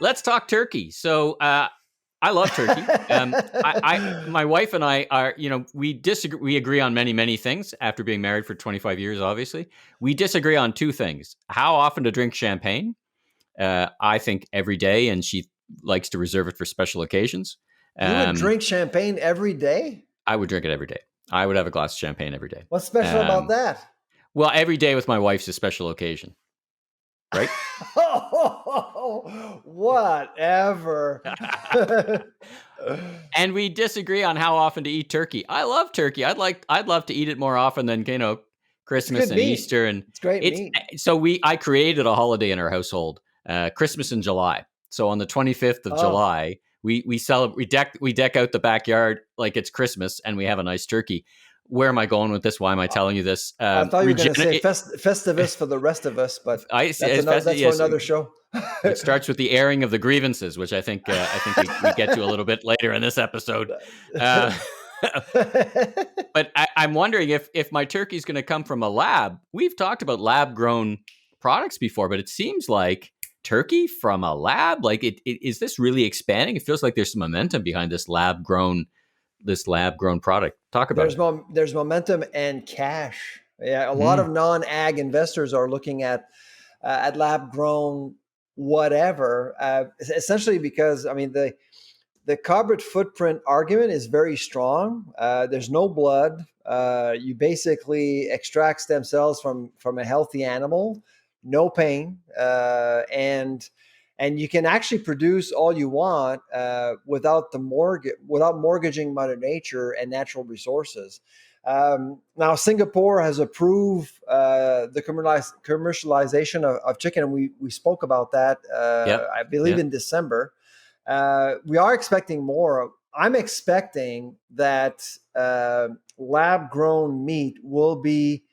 let's talk turkey. So I love turkey. My wife and I are, we disagree. We agree on many, many things after being married for 25 years, obviously. We disagree on two things: how often to drink champagne. I think every day, and she likes to reserve it for special occasions. You would drink champagne every day? I would drink it every day. I would have a glass of champagne every day. What's special about that? Well, every day with my wife's a special occasion, right? Whatever. And we disagree on how often to eat turkey. I love turkey. I'd love to eat it more often than Christmas and meat. Easter, and it's great meat. So I created a holiday in our household, Christmas in July. So on the 25th of July, we celebrate. We deck out the backyard like it's Christmas, and we have a nice turkey. Where am I going with this? Why am I telling you this? I thought you were going to say Festivus for the rest of us, but that's for another show. It starts with the airing of the grievances, which I think we get to a little bit later in this episode. But I'm wondering if my turkey is going to come from a lab. We've talked about lab-grown products before, but it seems like turkey from a lab. Like, is this really expanding? It feels like there's some momentum behind this lab-grown product. Talk about it. There's momentum and cash. Yeah, a lot of non-ag investors are looking at lab-grown whatever, essentially because, I mean, the carbon footprint argument is very strong. There's no blood. You basically extract stem cells from a healthy animal, no pain, and you can actually produce all you want without mortgaging Mother Nature and natural resources. Now, Singapore has approved the commercialization of chicken, and we spoke about that, I believe, in December. We are expecting more. I'm expecting that lab-grown meat will be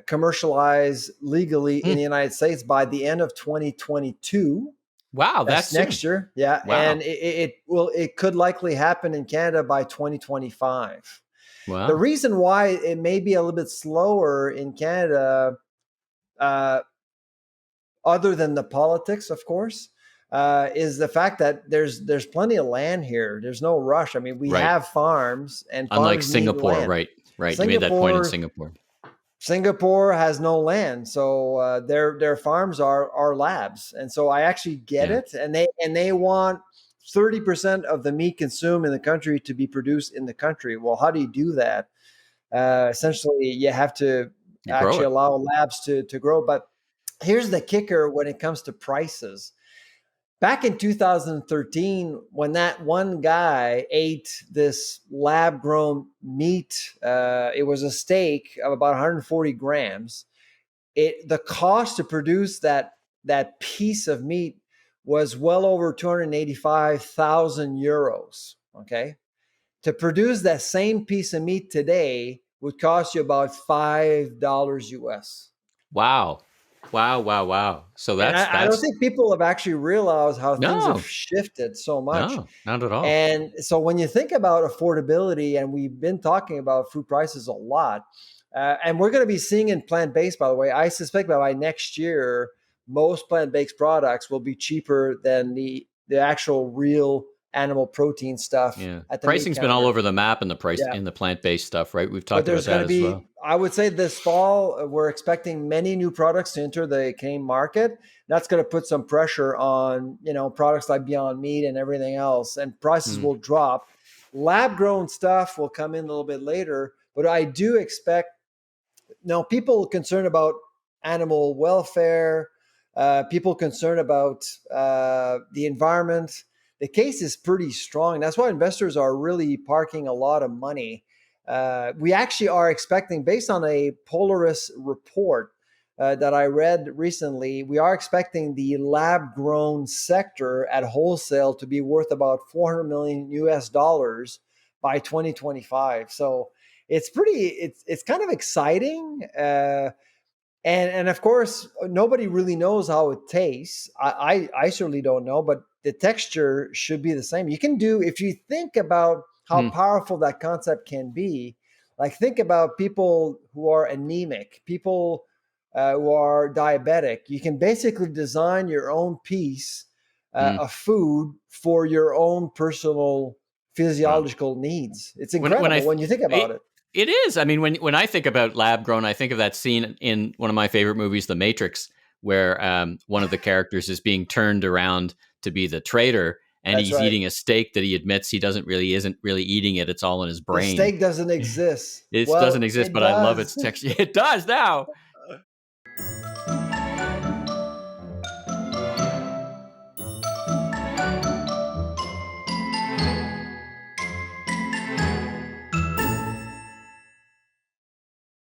commercialized legally in the United States by the end of 2022. Wow, that's next year. Yeah, wow. And it could likely happen in Canada by 2025. Wow. The reason why it may be a little bit slower in Canada, other than the politics, of course, is the fact that there's plenty of land here. There's no rush. I mean, we have farms, and unlike Singapore, right? You made that point in Singapore. Singapore has no land, so their farms are labs, and so I actually get it. And they want 30% of the meat consumed in the country to be produced in the country. Well, how do you do that? Essentially, you have to actually allow labs to grow. But here's the kicker when it comes to prices. Back in 2013, when that one guy ate this lab-grown meat, it was a steak of about 140 grams. The cost to produce that piece of meat was well over 285,000 euros. Okay, to produce that same piece of meat today would cost you about $5 US. Wow. So I don't think people have actually realized how things have shifted so much. No, not at all. And so when you think about affordability, and we've been talking about food prices a lot, and we're going to be seeing in plant-based, by the way, I suspect by next year, most plant-based products will be cheaper than the actual real animal protein stuff. Yeah, pricing's been all over the map in the price in the plant-based stuff, right? We've talked about that as well. I would say this fall, we're expecting many new products to enter the Canadian market. That's going to put some pressure on, products like Beyond Meat and everything else, and prices will drop. Lab-grown stuff will come in a little bit later, but I do expect, people concerned about animal welfare, people concerned about the environment. The case is pretty strong. That's why investors are really parking a lot of money. We actually are expecting, based on a Polaris report that I read recently, we are expecting the lab-grown sector at wholesale to be worth about $400 million US by 2025. So it's kind of exciting. And of course, nobody really knows how it tastes. I certainly don't know, but the texture should be the same. You can do, if you think about how powerful that concept can be, like think about people who are anemic, people who are diabetic. You can basically design your own piece Mm. a food for your own personal Wow. physiological needs. It's incredible when you think about it. It is. I mean, when I think about lab grown, I think of that scene in one of my favorite movies, The Matrix, where one of the characters is being turned around to be the traitor, and That's he's right. eating a steak that he admits he isn't really eating it. It's all in his The brain. steak doesn't exist. It Well, doesn't exist, it but I love its does. texture. It does now.